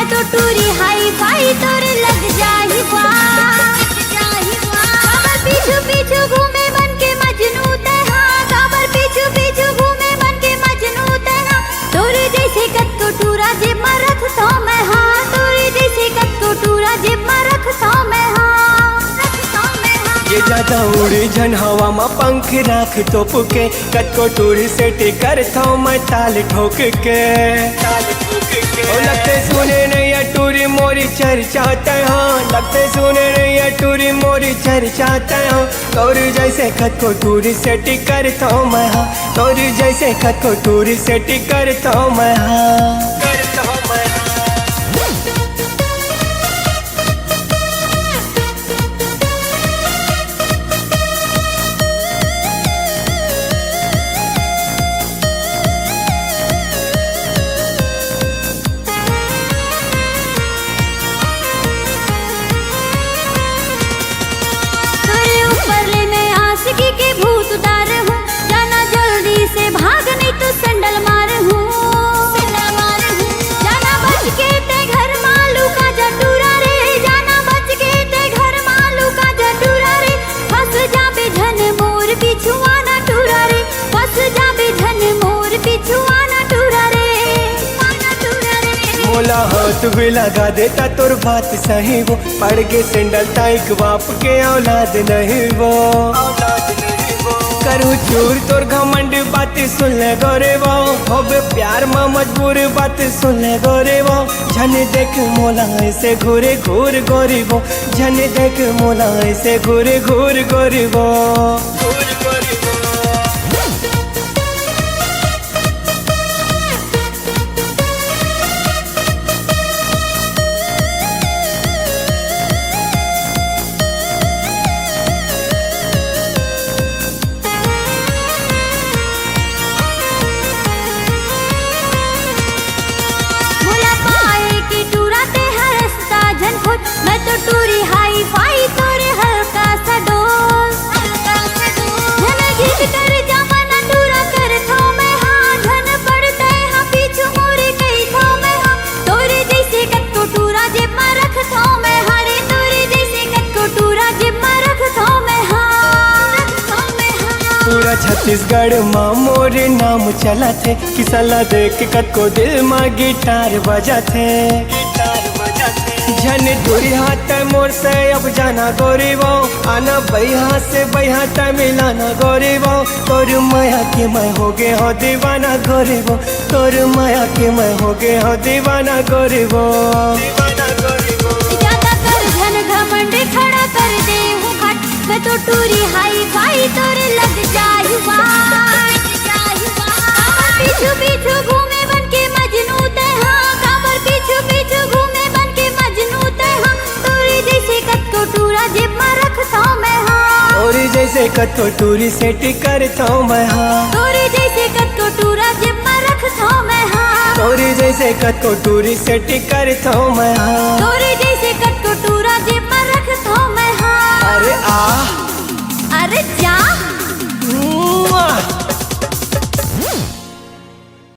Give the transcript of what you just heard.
तो टूरी hi fi तोरे लग जाही काबर पीछू पीछू घूमे बन के मजनू तेहा, काबर पीछू पीछू घूमे बन के मजनू तेहा। तोरे जैसे कत को टूरा जेब में रखता मैं हाँ, तोरे जैसे कत को टूरा जेब में रखता मैं हाँ। ये ज्यादा उड़ी जन हवा में पंख राख तोप के, कत को टूरी से टिकर था मैं ताल ठोक के। ओ लगते सुने नहीं टूरी मोरी चर्चाते हाँ, लगते सुने नहीं टूरी मोरी चर्चाते हाँ। तोरी जैसे खत को टूरी से टिकर था मैं हाँ, तोरी जैसे खत को टूरी से टिकर था मैं हाँ। के भूत उतार हूँ, जाना जल्दी से भाग नहीं तो सैंडल मार हूँ। जाना बच के ते घर मालू का जटूरा रे, जाना बच के ते घर मालू का जटूरा रे। फंस जाबे झन मोर पिछुआना टूरा रे, फंस जाबे झन मोर पिछुआना टूरा रे। मोला हाथ भी लगा देता तोर बात सही वो, पड़ के सैंडल ताइक बाप के औलाद नहीं वो। करूँ चूर तोर घमंड बात सुन ले गोरे वो, होबे प्यार में मजबूर बात सुन ले गोरे वो। झन देख मोला ऐसे घूरे घूर गोरी वो, झन देख मोला ऐसे घूरे घूर गोरी वो। मैं तो टूरी हाई फाई तोरे हल्का सा डोज, धन जीत कर जमाना टूरा कर थो मैं हाँ, धन पड़ते हाँ पीछू मोरे कई थो मैं हाँ। तोरे जैसे कत को टूरा जेब में रख थो मैं हाँ रे, तोरे जैसे कत को टूरा जेब में रख थो मैं हाँ। पूरा छत्तीसगढ़ माँ मोरे नाम चला थे, किसला देख कत को दिल में गिटार बजा थे। झन दूरी हाथ मोर से अब जाना गोरी वो, आना बैहा से बैहा तय मिलाना गोरी वो। तोर माया के मैं हो गए हो दीवाना गोरी वो, तोर माया के मैं हो गए हो दीवाना गोरी वो। ज्यादा कर झन घमंड खड़ा कर दे हूँ घट, मैं तो टूरी हाई फाई तोरे लग जाही पीछू पीछू घूमे बन के मजनू तेहा, काबर पीछू पीछू घूमे बन के मजनू तेहा। तोरी जैसे कत को टूरा जेब में रखता मैं हाँ, तोरी जैसे कत को टूरी से टिकर था मैं हाँ, तोरी जैसे कत को टूरा जेब में रखता मैं हाँ। तोरी जैसे कत को टूरी से टिकर था मैं हाँ, तोरी जैसे कत को टूरा जेब में रखता मैं हाँ। अरे आ अरे जा